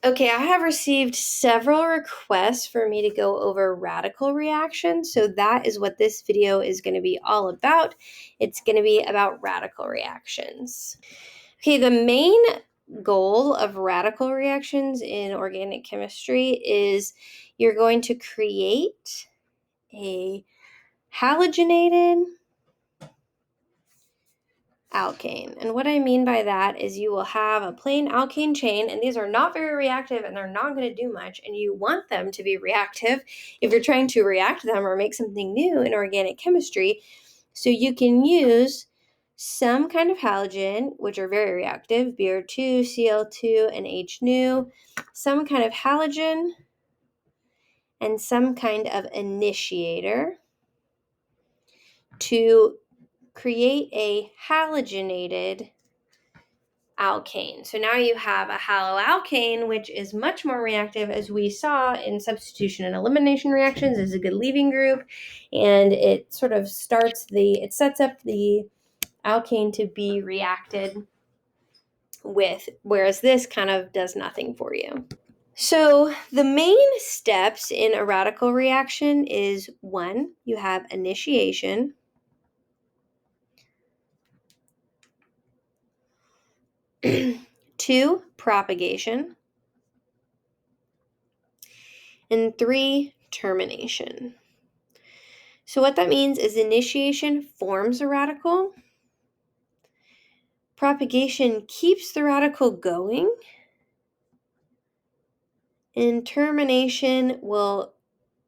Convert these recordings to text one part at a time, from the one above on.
Okay, I have received several requests for me to go over radical reactions, so that is what this video is going to be all about. It's going to be about radical reactions. Okay, the main goal of radical reactions in organic chemistry is you're going to create a halogenated alkane. And what I mean by that is you will have a plain alkane chain, and these are not very reactive and they're not going to do much, and you want them to be reactive if you're trying to react them or make something new in organic chemistry. So you can use some kind of halogen, which are very reactive, Br2, Cl2, and HNu, some kind of halogen, and some kind of initiator to create a halogenated alkane. So now you have a haloalkane, which is much more reactive, as we saw in substitution and elimination reactions. Is a good leaving group, and it sort of sets up the alkane to be reacted with, whereas this kind of does nothing for you. So the main steps in a radical reaction is 1, you have initiation. 2, propagation. And 3, termination. So what that means is initiation forms a radical. Propagation keeps the radical going. And termination will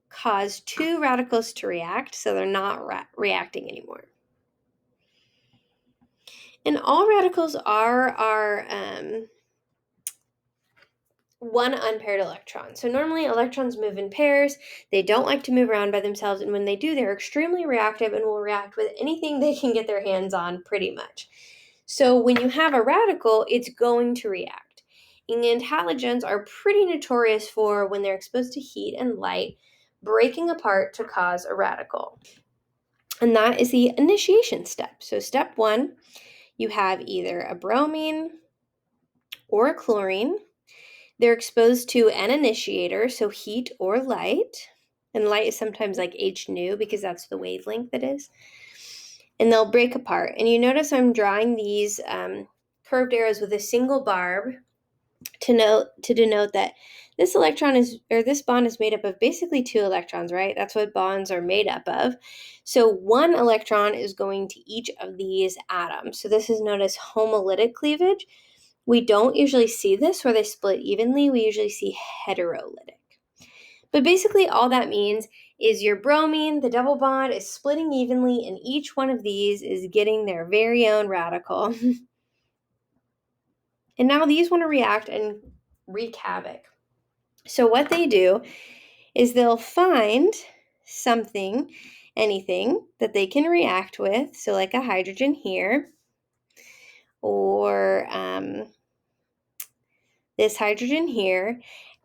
cause 2 radicals to react, so they're not reacting anymore. And all radicals are one unpaired electron. So normally electrons move in pairs. They don't like to move around by themselves, and when they do, they're extremely reactive and will react with anything they can get their hands on, pretty much. So when you have a radical, it's going to react. And halogens are pretty notorious for, when they're exposed to heat and light, breaking apart to cause a radical. And that is the initiation step. So step 1, you have either a bromine or a chlorine. They're exposed to an initiator, so heat or light. And light is sometimes like HNu because that's the wavelength it is. And they'll break apart. And you notice I'm drawing these curved arrows with a single barb to denote that this bond is made up of basically 2 electrons, right? That's what bonds are made up of. So 1 electron is going to each of these atoms. So this is known as homolytic cleavage. We don't usually see this where they split evenly. We usually see heterolytic. But basically all that means is your bromine, the double bond, is splitting evenly, and each one of these is getting their very own radical. And now these want to react and wreak havoc. So what they do is they'll find something, anything that they can react with, so like a hydrogen here, or this hydrogen here,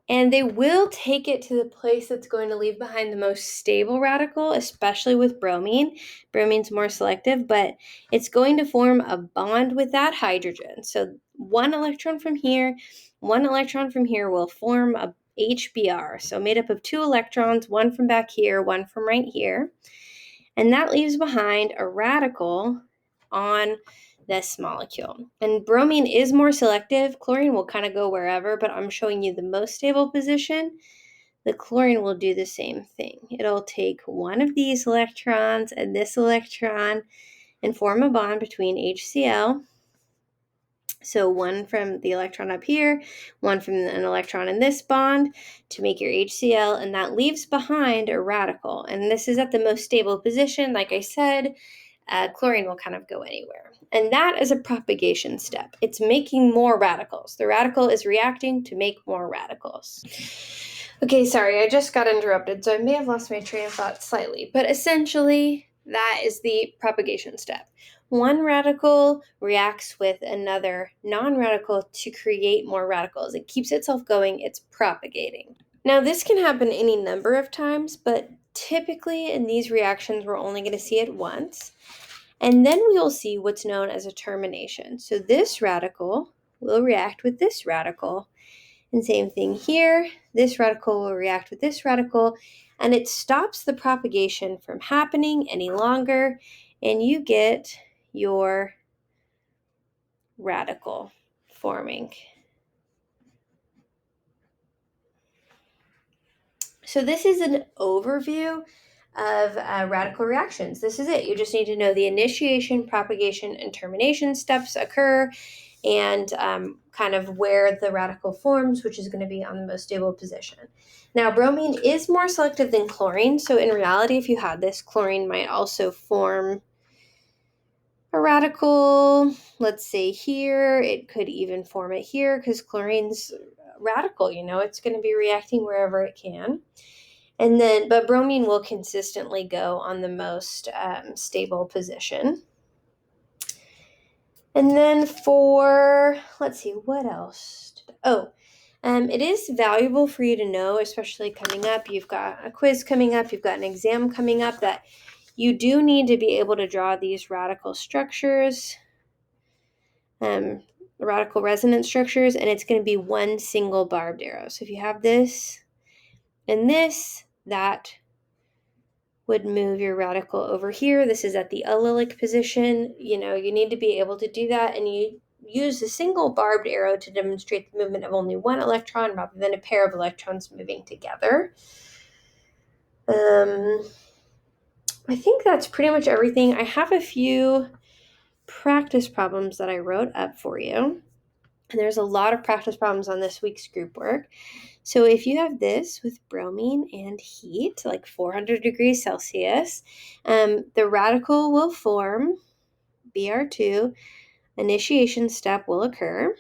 and they will take it to the place that's going to leave behind the most stable radical, especially with bromine. Bromine's more selective, but it's going to form a bond with that hydrogen. So 1 electron from here, 1 electron from here will form a HBr, so made up of 2 electrons, 1 from back here, 1 from right here. And that leaves behind a radical on this molecule. And bromine is more selective. Chlorine will kind of go wherever, but I'm showing you the most stable position. The chlorine will do the same thing. It'll take 1 of these electrons and this electron and form a bond between HCl. So 1 from the electron up here, 1 from an electron in this bond to make your HCl, and that leaves behind a radical. And this is at the most stable position. Like I said, chlorine will kind of go anywhere. And that is a propagation step. It's making more radicals. The radical is reacting to make more radicals. Okay, sorry, I just got interrupted, so I may have lost my train of thought slightly. But essentially, that is the propagation step. 1 radical reacts with another non-radical to create more radicals. It keeps itself going. It's propagating. Now, this can happen any number of times, but typically in these reactions, we're only going to see it once. And then we will see what's known as a termination. So this radical will react with this radical, And same thing here. This radical will react with this radical, and it stops the propagation from happening any longer, and you get your radical forming. So this is an overview of radical reactions. This is it. You just need to know the initiation, propagation, and termination steps occur, and kind of where the radical forms, which is going to be on the most stable position. Now, bromine is more selective than chlorine, so in reality, if you had this, chlorine might also form a radical, let's say here. It could even form it here because chlorine's radical, it's going to be reacting wherever it can. And then, but bromine will consistently go on the most stable position. And then let's see, what else? It is valuable for you to know, especially coming up. You've got a quiz coming up, you've got an exam coming up, that you do need to be able to draw these radical structures, radical resonance structures, and it's going to be one single barbed arrow. So if you have this and this, that would move your radical over here. This is at the allylic position. You need to be able to do that, and you use a single barbed arrow to demonstrate the movement of only one electron rather than a pair of electrons moving together. I think that's pretty much everything. I have a few practice problems that I wrote up for you. And there's a lot of practice problems on this week's group work. So if you have this with bromine and heat, like 400 degrees Celsius, the radical will form Br2, initiation step will occur.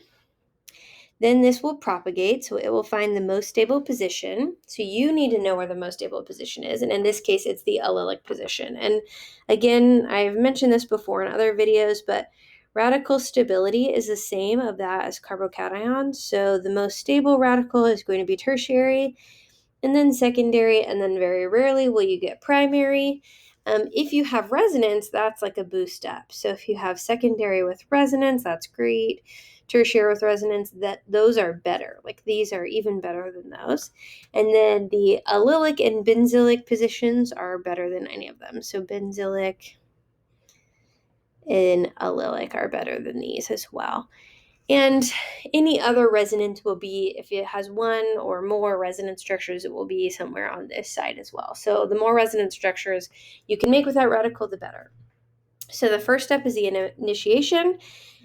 Then this will propagate, so it will find the most stable position. So you need to know where the most stable position is, and in this case, it's the allylic position. And again, I've mentioned this before in other videos, but radical stability is the same of that as carbocation. So the most stable radical is going to be tertiary, and then secondary, and then very rarely will you get primary. If you have resonance, that's like a boost up. So if you have secondary with resonance, that's great. Tertiary with resonance, those are better. Like these are even better than those. And then the allylic and benzylic positions are better than any of them. So benzylic and allylic are better than these as well. And any other resonance will be, if it has one or more resonance structures, it will be somewhere on this side as well. So the more resonance structures you can make with that radical, the better. So the first step is the initiation.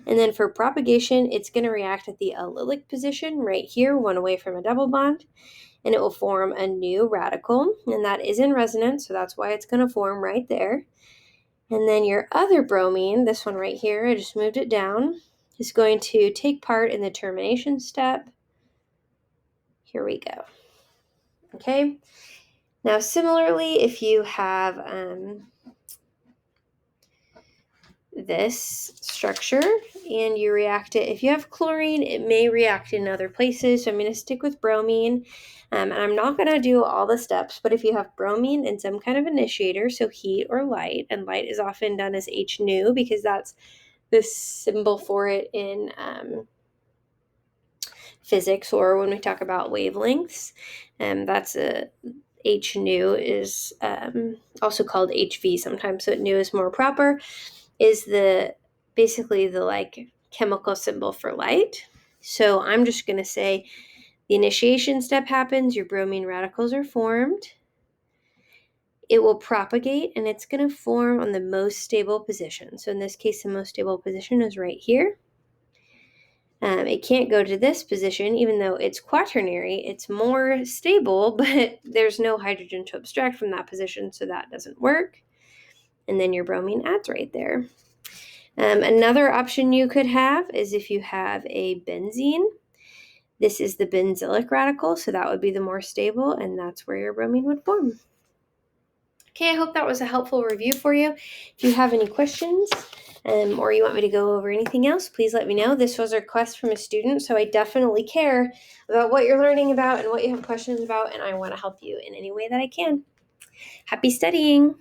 And then for propagation, it's going to react at the allylic position right here, one away from a double bond. And it will form a new radical. And that is in resonance, so that's why it's going to form right there. And then your other bromine, this one right here, I just moved it down, is going to take part in the termination step. Here we go. Okay. Now, similarly, if you have this structure and you react it, if you have chlorine, it may react in other places. So I'm going to stick with bromine. And I'm not going to do all the steps, but if you have bromine and some kind of initiator, so heat or light, and light is often done as H nu because that's the symbol for it in physics, or when we talk about wavelengths. That's a H nu is also called HV sometimes, so nu is more proper, is basically the like chemical symbol for light. So I'm just going to say the initiation step happens, your bromine radicals are formed. It will propagate, and it's going to form on the most stable position. So in this case, the most stable position is right here. It can't go to this position, even though it's quaternary. It's more stable, but there's no hydrogen to abstract from that position, so that doesn't work. And then your bromine adds right there. Another option you could have is if you have a benzene. This is the benzylic radical, so that would be the more stable, and that's where your bromine would form. Okay, I hope that was a helpful review for you. If you have any questions or you want me to go over anything else, please let me know. This was a request from a student, so I definitely care about what you're learning about and what you have questions about, and I want to help you in any way that I can. Happy studying!